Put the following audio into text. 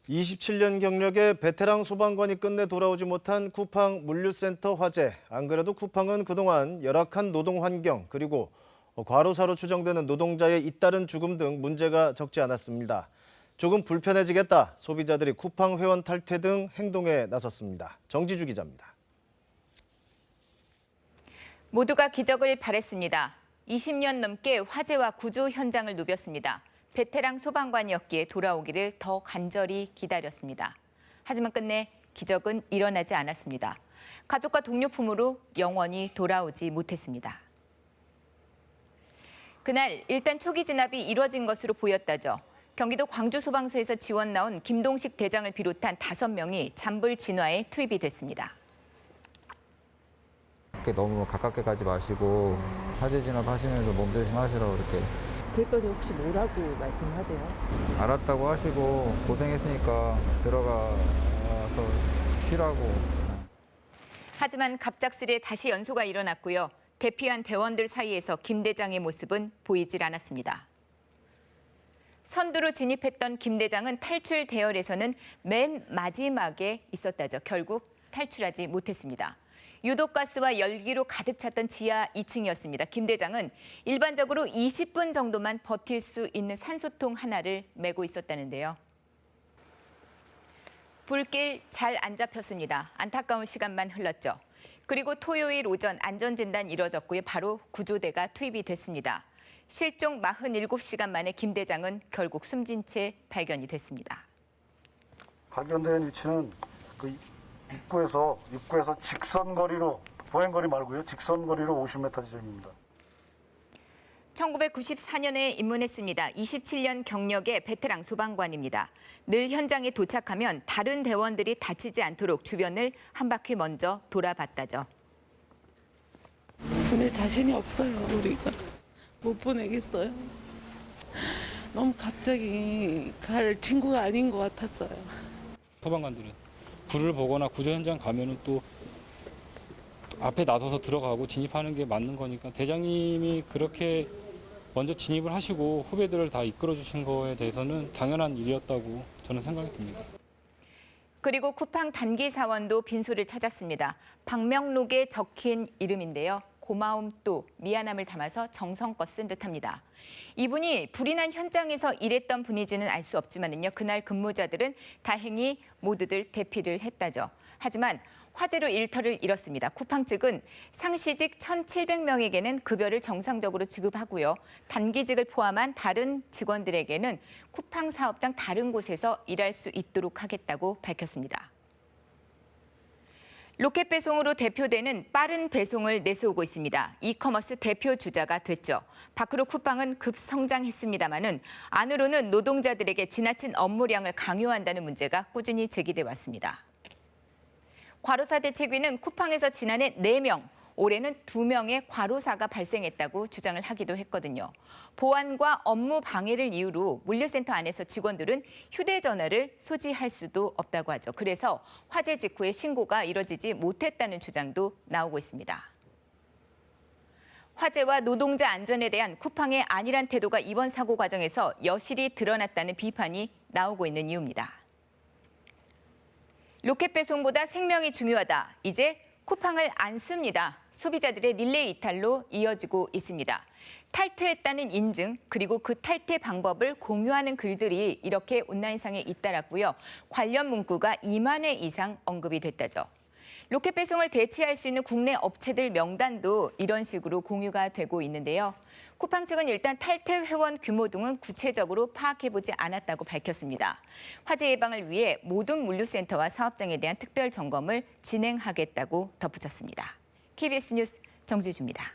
27년 경력의 베테랑 소방관이 끝내 돌아오지 못한 쿠팡 물류센터 화재. 안 그래도 쿠팡은 그동안 열악한 노동 환경 그리고 과로사로 추정되는 노동자의 잇따른 죽음 등 문제가 적지 않았습니다. 조금 불편해지겠다. 소비자들이 쿠팡 회원 탈퇴 등 행동에 나섰습니다. 정지주 기자입니다. 모두가 기적을 바랬습니다. 20년 넘게 화재와 구조 현장을 누볐습니다. 베테랑 소방관이었기에 돌아오기를 더 간절히 기다렸습니다. 하지만 끝내 기적은 일어나지 않았습니다. 가족과 동료 품으로 영원히 돌아오지 못했습니다. 그날 일단 초기 진압이 이뤄진 것으로 보였다죠. 경기도 광주소방서에서 지원 나온 김동식 대장을 비롯한 5명이 잔불 진화에 투입이 됐습니다. 너무 가깝게 가지 마시고 화재 진압하시면서 몸 조심하시라고 이렇게. 그랬더니 혹시 뭐라고 말씀하세요? 알았다고 하시고 고생했으니까 들어가서 쉬라고. 하지만 갑작스레 다시 연소가 일어났고요. 대피한 대원들 사이에서 김 대장의 모습은 보이질 않았습니다. 선두로 진입했던 김 대장은 탈출 대열에서는 맨 마지막에 있었다죠. 결국 탈출하지 못했습니다. 유독가스와 열기로 가득 찼던 지하 2층이었습니다. 김 대장은 일반적으로 20분 정도만 버틸 수 있는 산소통 하나를 메고 있었다는데요. 불길 잘 안 잡혔습니다. 안타까운 시간만 흘렀죠. 그리고 토요일 오전 안전진단 이뤄졌고요. 바로 구조대가 투입이 됐습니다. 실종 47시간 만에 김 대장은 결국 숨진 채 발견이 됐습니다. 발견된 위치는 그 입구에서 직선거리로, 보행거리 말고요. 직선거리로 50m 지점입니다. 1994년에 입문했습니다. 27년 경력의 베테랑 소방관입니다. 늘 현장에 도착하면 다른 대원들이 다치지 않도록 주변을 한 바퀴 먼저 돌아봤다죠. 보낼 자신이 없어요. 우리가 못 보내겠어요. 너무 갑자기 갈 친구가 아닌 것 같았어요. 소방관들은 불을 보거나 구조 현장 가면은 또 앞에 나서서 들어가고 진입하는 게 맞는 거니까 대장님이 그렇게 먼저 진입을 하시고 후배들을 다 이끌어 주신 거에 대해서는 당연한 일이었다고 저는 생각이 듭니다. 그리고 쿠팡 단기 사원도 빈소를 찾았습니다. 방명록에 적힌 이름인데요. 고마움 또 미안함을 담아서 정성껏 쓴 듯합니다. 이분이 불이 난 현장에서 일했던 분인지는 알 수 없지만요. 그날 근무자들은 다행히 모두들 대피를 했다죠. 하지만 화재로 일터를 잃었습니다. 쿠팡 측은 상시직 1,700명에게는 급여를 정상적으로 지급하고요. 단기직을 포함한 다른 직원들에게는 쿠팡 사업장 다른 곳에서 일할 수 있도록 하겠다고 밝혔습니다. 로켓 배송으로 대표되는 빠른 배송을 내세우고 있습니다. 이커머스 대표 주자가 됐죠. 밖으로 쿠팡은 급성장했습니다마는 안으로는 노동자들에게 지나친 업무량을 강요한다는 문제가 꾸준히 제기돼 왔습니다. 과로사 대책위는 쿠팡에서 지난해 4명, 올해는 2명의 과로사가 발생했다고 주장을 하기도 했거든요. 보안과 업무 방해를 이유로 물류센터 안에서 직원들은 휴대전화를 소지할 수도 없다고 하죠. 그래서 화재 직후에 신고가 이뤄지지 못했다는 주장도 나오고 있습니다. 화재와 노동자 안전에 대한 쿠팡의 안일한 태도가 이번 사고 과정에서 여실히 드러났다는 비판이 나오고 있는 이유입니다. 로켓 배송보다 생명이 중요하다. 이제 쿠팡을 안 씁니다. 소비자들의 릴레이 이탈로 이어지고 있습니다. 탈퇴했다는 인증 그리고 그 탈퇴 방법을 공유하는 글들이 이렇게 온라인상에 잇따랐고요. 관련 문구가 2만 회 이상 언급이 됐다죠. 로켓 배송을 대체할 수 있는 국내 업체들 명단도 이런 식으로 공유가 되고 있는데요. 쿠팡 측은 일단 탈퇴 회원 규모 등은 구체적으로 파악해보지 않았다고 밝혔습니다. 화재 예방을 위해 모든 물류센터와 사업장에 대한 특별 점검을 진행하겠다고 덧붙였습니다. KBS 뉴스 정지주입니다.